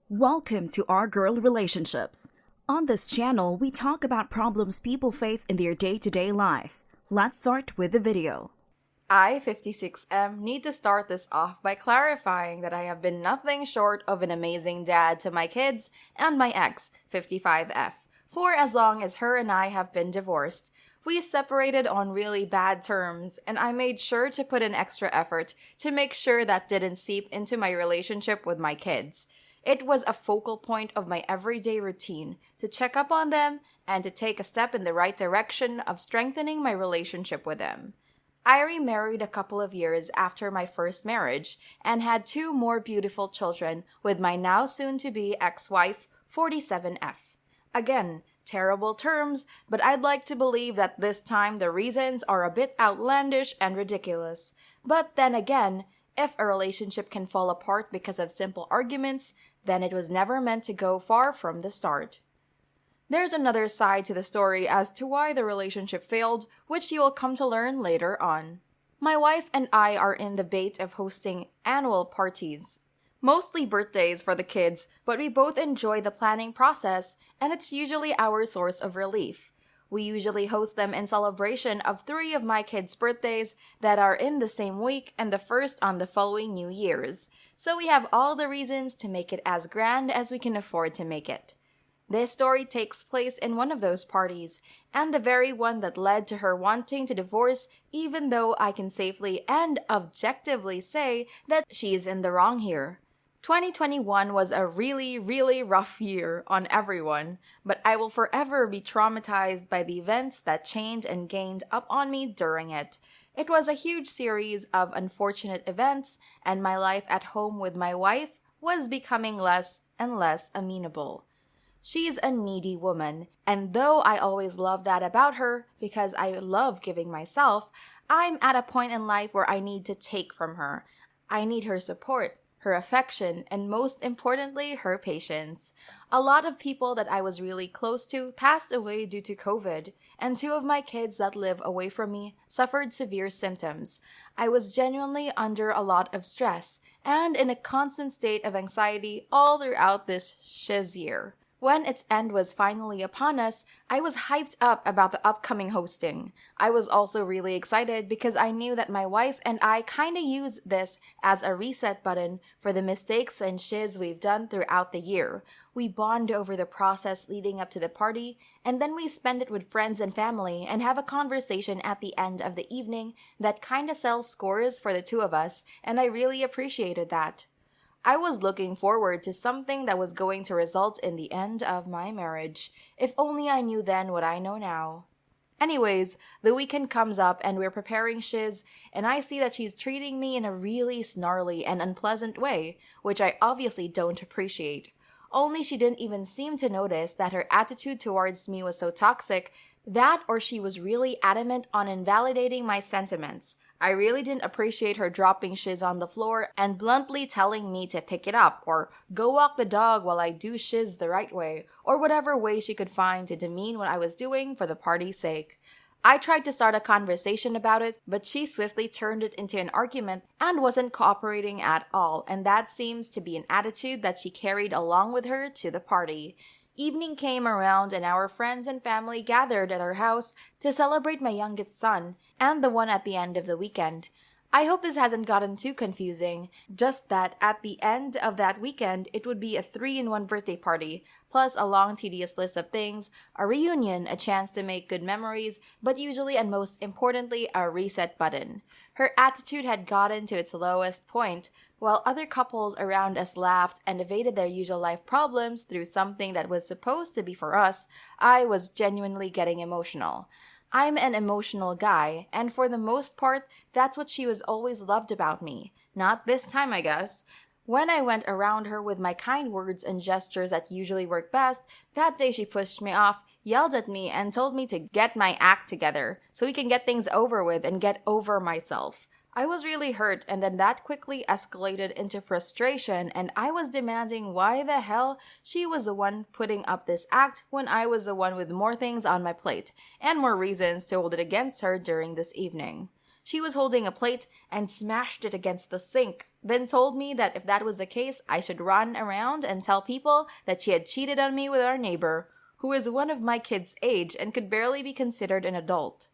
Welcome to Our Girl Relationships. On this channel, we talk about problems people face in their day-to-day life. Let's start with the video. I, 56M, need to start this off by clarifying that I have been nothing short of an amazing dad to my kids and my ex, 55F, for as long as her and I have been divorced. We separated on really bad terms, and I made sure to put in extra effort to make sure that didn't seep into my relationship with my kids. It was a focal point of my everyday routine to check up on them and to take a step in the right direction of strengthening my relationship with them. I remarried a couple of years after my first marriage and had 2 more beautiful children with my now soon-to-be ex-wife, 47F. Again, terrible terms, but I'd like to believe that this time the reasons are a bit outlandish and ridiculous. But then again, if a relationship can fall apart because of simple arguments, then it was never meant to go far from the start. There's another side to the story as to why the relationship failed, which you will come to learn later on. My wife and I are in the bait of hosting annual parties. Mostly birthdays for the kids, but we both enjoy the planning process, and it's usually our source of relief. We usually host them in celebration of 3 of my kids' birthdays that are in the same week and the first on the following New Year's. So we have all the reasons to make it as grand as we can afford to make it. This story takes place in one of those parties, and the very one that led to her wanting to divorce, even though I can safely and objectively say that she's in the wrong here. 2021 was a really, really rough year on everyone, but I will forever be traumatized by the events that chained and gained up on me during it. It was a huge series of unfortunate events, and my life at home with my wife was becoming less and less amenable. She's a needy woman, and though I always love that about her because I love giving myself, I'm at a point in life where I need to take from her. I need her support, her affection, and most importantly, her patience. A lot of people that I was really close to passed away due to COVID, and 2 of my kids that live away from me suffered severe symptoms. I was genuinely under a lot of stress and in a constant state of anxiety all throughout this shiz year. When its end was finally upon us, I was hyped up about the upcoming hosting. I was also really excited because I knew that my wife and I kinda use this as a reset button for the mistakes and shiz we've done throughout the year. We bond over the process leading up to the party, and then we spend it with friends and family and have a conversation at the end of the evening that kinda sells scores for the 2 of us, and I really appreciated that. I was looking forward to something that was going to result in the end of my marriage. If only I knew then what I know now. Anyways, the weekend comes up and we're preparing shiz, and I see that she's treating me in a really snarly and unpleasant way, which I obviously don't appreciate. Only she didn't even seem to notice that her attitude towards me was so toxic, that or she was really adamant on invalidating my sentiments. I really didn't appreciate her dropping shiz on the floor and bluntly telling me to pick it up or go walk the dog while I do shiz the right way, or whatever way she could find to demean what I was doing for the party's sake. I tried to start a conversation about it, but she swiftly turned it into an argument and wasn't cooperating at all, and that seems to be an attitude that she carried along with her to the party. Evening came around and our friends and family gathered at our house to celebrate my youngest son and the one at the end of the weekend. I hope this hasn't gotten too confusing, just that at the end of that weekend it would be a 3-in-1 birthday party, plus a long tedious list of things, a reunion, a chance to make good memories, but usually and most importantly a reset button. Her attitude had gotten to its lowest point, while other couples around us laughed and evaded their usual life problems through something that was supposed to be for us. I was genuinely getting emotional. I'm an emotional guy, and for the most part, that's what she was always loved about me. Not this time, I guess. When I went around her with my kind words and gestures that usually work best, that day she pushed me off, yelled at me, and told me to get my act together so we can get things over with and get over myself. I was really hurt, and then that quickly escalated into frustration, and I was demanding why the hell she was the one putting up this act when I was the one with more things on my plate and more reasons to hold it against her during this evening. She was holding a plate and smashed it against the sink, then told me that if that was the case, I should run around and tell people that she had cheated on me with our neighbor, who is one of my kids' age and could barely be considered an adult.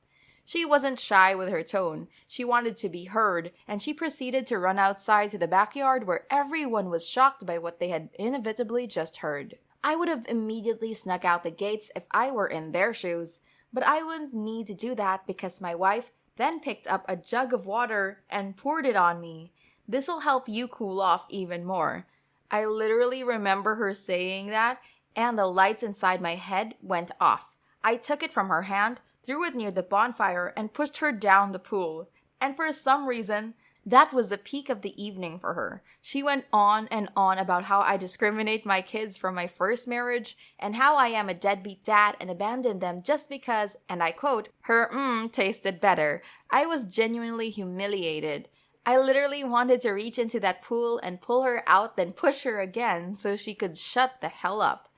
She wasn't shy with her tone. She wanted to be heard, and she proceeded to run outside to the backyard where everyone was shocked by what they had inevitably just heard. I would have immediately snuck out the gates if I were in their shoes, but I wouldn't need to do that because my wife then picked up a jug of water and poured it on me. This'll help you cool off even more. I literally remember her saying that, and the lights inside my head went off. I took it from her hand, threw it near the bonfire, and pushed her down the pool. And for some reason, that was the peak of the evening for her. She went on and on about how I discriminate my kids from my first marriage and how I am a deadbeat dad and abandoned them just because, and I quote, her tasted better. I was genuinely humiliated. I literally wanted to reach into that pool and pull her out, then push her again so she could shut the hell up.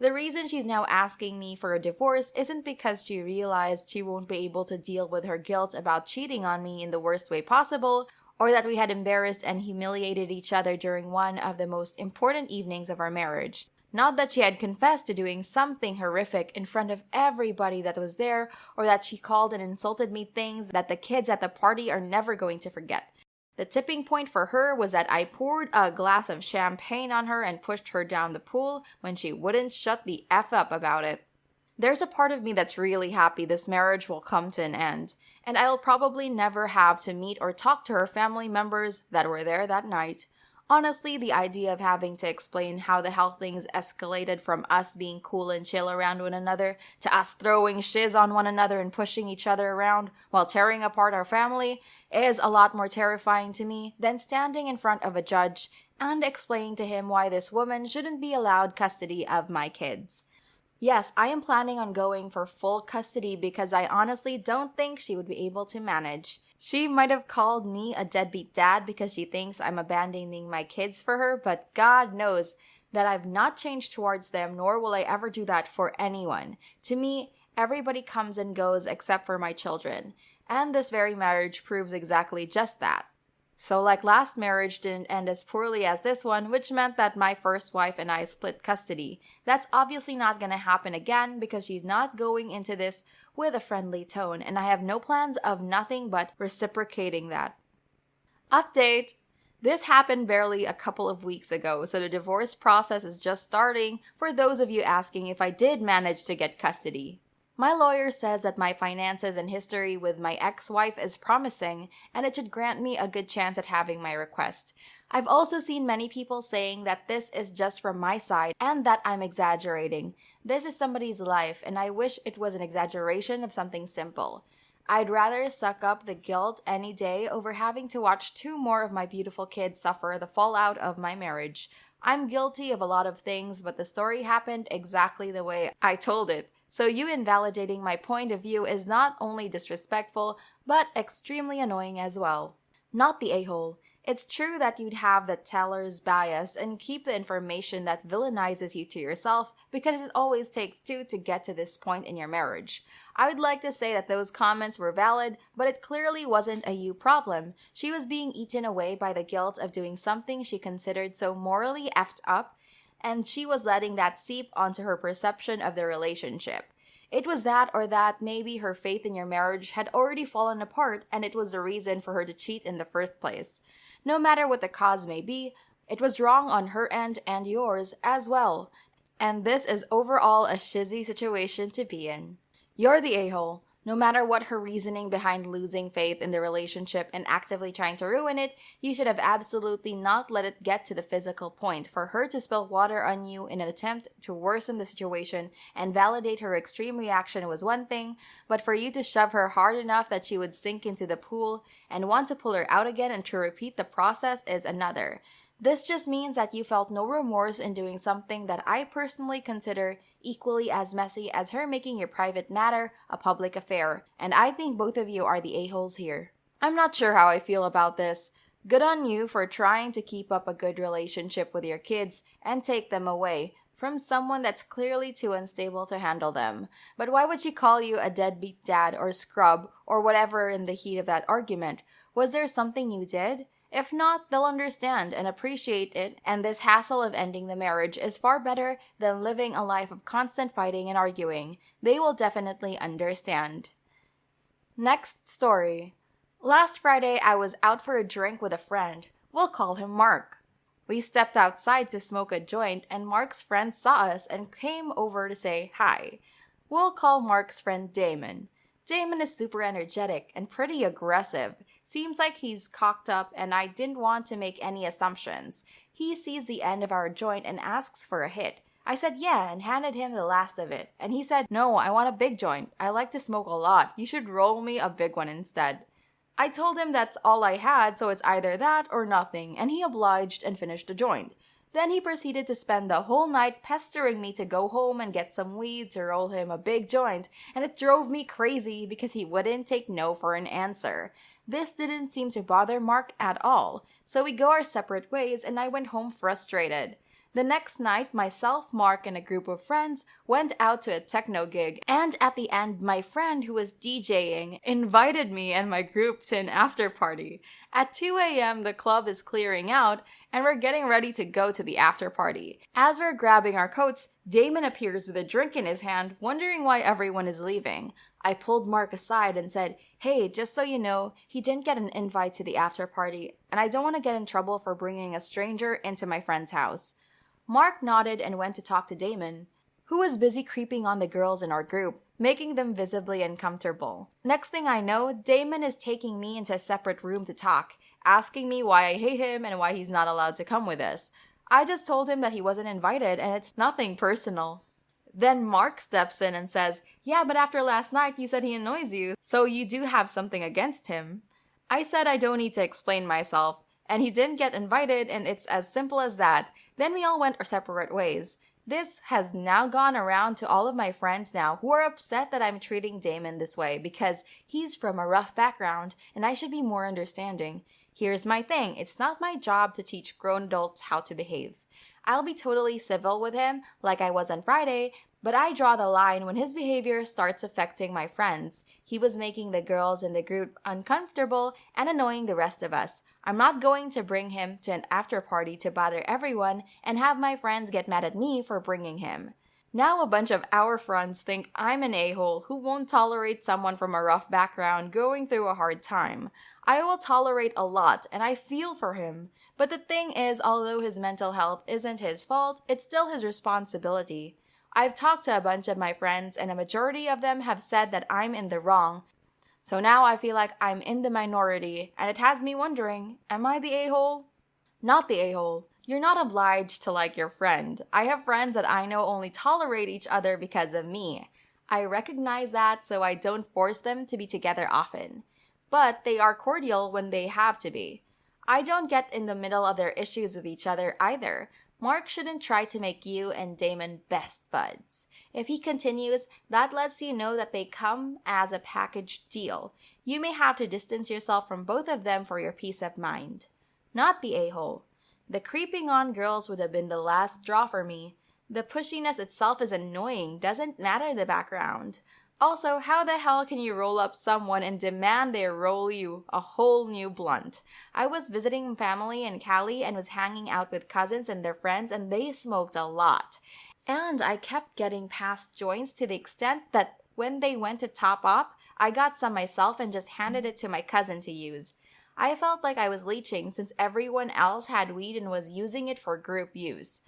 The reason she's now asking me for a divorce isn't because she realized she won't be able to deal with her guilt about cheating on me in the worst way possible, or that we had embarrassed and humiliated each other during one of the most important evenings of our marriage. Not that she had confessed to doing something horrific in front of everybody that was there, or that she called and insulted me things that the kids at the party are never going to forget. The tipping point for her was that I poured a glass of champagne on her and pushed her down the pool when she wouldn't shut the F up about it. There's a part of me that's really happy this marriage will come to an end, and I'll probably never have to meet or talk to her family members that were there that night. Honestly, the idea of having to explain how the hell things escalated from us being cool and chill around one another to us throwing shiz on one another and pushing each other around while tearing apart our family is a lot more terrifying to me than standing in front of a judge and explaining to him why this woman shouldn't be allowed custody of my kids. Yes, I am planning on going for full custody because I honestly don't think she would be able to manage. She might have called me a deadbeat dad because she thinks I'm abandoning my kids for her, but God knows that I've not changed towards them, nor will I ever do that for anyone. To me, everybody comes and goes except for my children, and this very marriage proves exactly just that. So like last marriage didn't end as poorly as this one, which meant that my first wife and I split custody. That's obviously not gonna happen again because she's not going into this with a friendly tone, and I have no plans of nothing but reciprocating that. Update! This happened barely a couple of weeks ago, so the divorce process is just starting for those of you asking if I did manage to get custody. My lawyer says that my finances and history with my ex-wife is promising, and it should grant me a good chance at having my request. I've also seen many people saying that this is just from my side and that I'm exaggerating. This is somebody's life, and I wish it was an exaggeration of something simple. I'd rather suck up the guilt any day over having to watch 2 more of my beautiful kids suffer the fallout of my marriage. I'm guilty of a lot of things, but the story happened exactly the way I told it. So you invalidating my point of view is not only disrespectful, but extremely annoying as well. Not the a-hole. It's true that you'd have the teller's bias and keep the information that villainizes you to yourself because it always takes 2 to get to this point in your marriage. I would like to say that those comments were valid, but it clearly wasn't a you problem. She was being eaten away by the guilt of doing something she considered so morally effed up, and she was letting that seep onto her perception of the relationship. It was that, or that maybe her faith in your marriage had already fallen apart and it was the reason for her to cheat in the first place. No matter what the cause may be, it was wrong on her end and yours as well. And this is overall a shizzy situation to be in. You're the a-hole. No matter what her reasoning behind losing faith in the relationship and actively trying to ruin it, you should have absolutely not let it get to the physical point for her to spill water on you in an attempt to worsen the situation and validate her extreme reaction was one thing, but for you to shove her hard enough that she would sink into the pool and want to pull her out again and to repeat the process is another. This just means that you felt no remorse in doing something that I personally consider equally as messy as her making your private matter a public affair, and I think both of you are the a-holes here. I'm not sure how I feel about this. Good on you for trying to keep up a good relationship with your kids and take them away. from someone that's clearly too unstable to handle them. But why would she call you a deadbeat dad or scrub or whatever in the heat of that argument? Was there something you did? If not, they'll understand and appreciate it, and this hassle of ending the marriage is far better than living a life of constant fighting and arguing. They will definitely understand. Next story. Last Friday, I was out for a drink with a friend. We'll call him Mark. We stepped outside to smoke a joint, and Mark's friend saw us and came over to say hi. We'll call Mark's friend Damon. Damon is super energetic and pretty aggressive. Seems like he's cocked up, and I didn't want to make any assumptions. He sees the end of our joint and asks for a hit. I said yeah and handed him the last of it. And he said, no, I want a big joint. I like to smoke a lot. You should roll me a big one instead. I told him that's all I had, so it's either that or nothing, and he obliged and finished the joint. Then he proceeded to spend the whole night pestering me to go home and get some weed to roll him a big joint, and it drove me crazy because he wouldn't take no for an answer. This didn't seem to bother Mark at all, so we go our separate ways and I went home frustrated. The next night, myself, Mark, and a group of friends went out to a techno gig, and at the end, my friend who was DJing invited me and my group to an after party. At 2 a.m., the club is clearing out, and we're getting ready to go to the after party. As we're grabbing our coats, Damon appears with a drink in his hand, wondering why everyone is leaving. I pulled Mark aside and said, hey, just so you know, he didn't get an invite to the after party, and I don't want to get in trouble for bringing a stranger into my friend's house. Mark nodded and went to talk to Damon, who was busy creeping on the girls in our group, making them visibly uncomfortable. Next thing I know, Damon is taking me into a separate room to talk, asking me why I hate him and why he's not allowed to come with us. I just told him that he wasn't invited and it's nothing personal. Then Mark steps in and says, yeah, but after last night you said he annoys you, so you do have something against him. I said I don't need to explain myself, and he didn't get invited, and it's as simple as that. Then we all went our separate ways. This has now gone around to all of my friends now who are upset that I'm treating Damon this way because he's from a rough background and I should be more understanding. Here's my thing. It's not my job to teach grown adults how to behave. I'll be totally civil with him like I was on Friday, but I draw the line when his behavior starts affecting my friends. He was making the girls in the group uncomfortable and annoying the rest of us. I'm not going to bring him to an after party to bother everyone and have my friends get mad at me for bringing him. Now a bunch of our friends think I'm an a-hole who won't tolerate someone from a rough background going through a hard time. I will tolerate a lot and I feel for him. But the thing is, although his mental health isn't his fault, it's still his responsibility. I've talked to a bunch of my friends and a majority of them have said that I'm in the wrong. So now I feel like I'm in the minority, and it has me wondering, am I the a-hole? Not the a-hole. You're not obliged to like your friend. I have friends that I know only tolerate each other because of me. I recognize that, so I don't force them to be together often. But they are cordial when they have to be. I don't get in the middle of their issues with each other either. Mark shouldn't try to make you and Damon best buds. If he continues, that lets you know that they come as a package deal. You may have to distance yourself from both of them for your peace of mind. Not the a-hole. The creeping on girls would have been the last straw for me. The pushiness itself is annoying, doesn't matter the background. Also, how the hell can you roll up someone and demand they roll you a whole new blunt? I was visiting family in Cali and was hanging out with cousins and their friends, and they smoked a lot. And I kept getting past joints to the extent that when they went to top up, I got some myself and just handed it to my cousin to use. I felt like I was leeching since everyone else had weed and was using it for group use.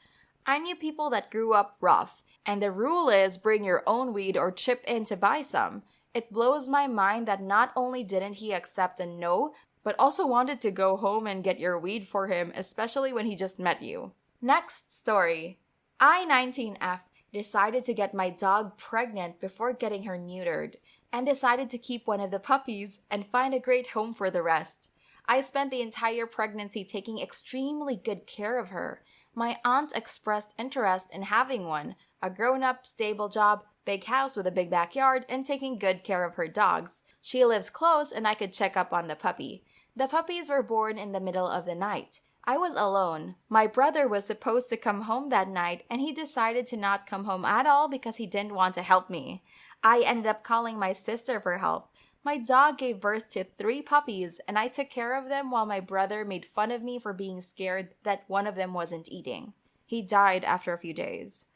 I knew people that grew up rough. And the rule is bring your own weed or chip in to buy some. It blows my mind that not only didn't he accept a no, but also wanted to go home and get your weed for him, especially when he just met you. Next story. I-19F decided to get my dog pregnant before getting her neutered, and decided to keep one of the puppies and find a great home for the rest. I spent the entire pregnancy taking extremely good care of her. My aunt expressed interest in having one, a grown-up, stable job, big house with a big backyard, and taking good care of her dogs. She lives close and I could check up on the puppy. The puppies were born in the middle of the night. I was alone. My brother was supposed to come home that night, and he decided to not come home at all because he didn't want to help me. I ended up calling my sister for help. My dog gave birth to 3 puppies, and I took care of them while my brother made fun of me for being scared that one of them wasn't eating. He died after a few days.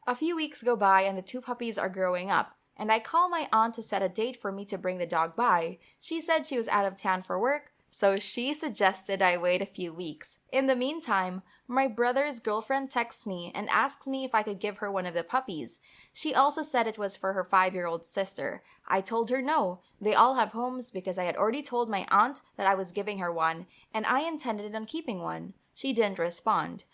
A few weeks go by and the 2 puppies are growing up, and I call my aunt to set a date for me to bring the dog by. She said she was out of town for work, so she suggested I wait a few weeks. In the meantime, my brother's girlfriend texts me and asks me if I could give her one of the puppies. She also said it was for her 5-year-old sister. I told her no, they all have homes because I had already told my aunt that I was giving her one, and I intended on keeping one. She didn't respond.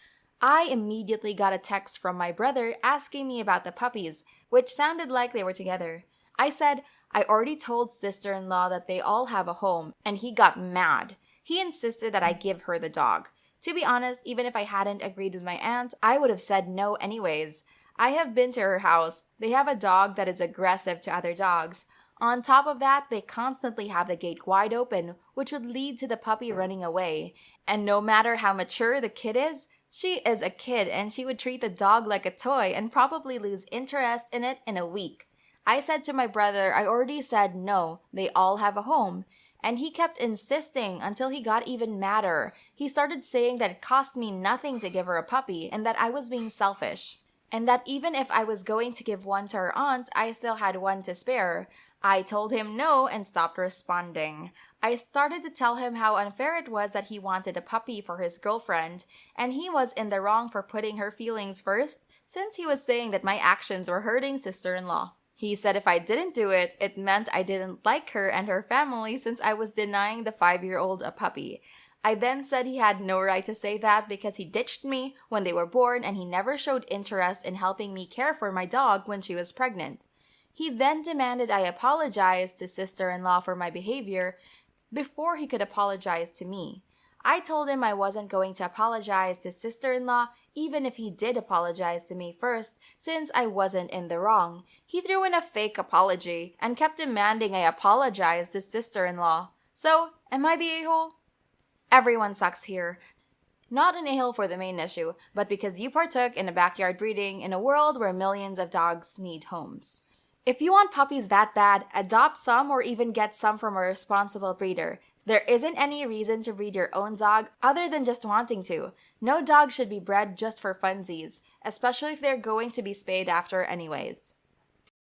I immediately got a text from my brother asking me about the puppies, which sounded like they were together. I said, I already told sister-in-law that they all have a home, and he got mad. He insisted that I give her the dog. To be honest, even if I hadn't agreed with my aunt, I would have said no anyways. I have been to her house. They have a dog that is aggressive to other dogs. On top of that, they constantly have the gate wide open, which would lead to the puppy running away. And no matter how mature the kid is, she is a kid and she would treat the dog like a toy and probably lose interest in it in a week. I said to my brother I already said no, they all have a home. And he kept insisting until he got even madder. He started saying that it cost me nothing to give her a puppy and that I was being selfish. And that even if I was going to give one to her aunt, I still had one to spare. I told him no and stopped responding. I started to tell him how unfair it was that he wanted a puppy for his girlfriend, and he was in the wrong for putting her feelings first, since he was saying that my actions were hurting sister-in-law. He said if I didn't do it, it meant I didn't like her and her family since I was denying the 5-year-old a puppy. I then said he had no right to say that because he ditched me when they were born and he never showed interest in helping me care for my dog when she was pregnant. He then demanded I apologize to sister-in-law for my behavior before he could apologize to me. I told him I wasn't going to apologize to sister-in-law even if he did apologize to me first, since I wasn't in the wrong. He threw in a fake apology and kept demanding I apologize to sister-in-law. So, am I the a-hole? Everyone sucks here. Not an a-hole for the main issue, but because you partook in a backyard breeding in a world where millions of dogs need homes. If you want puppies that bad, adopt some or even get some from a responsible breeder. There isn't any reason to breed your own dog other than just wanting to. No dog should be bred just for funsies, especially if they're going to be spayed after anyways.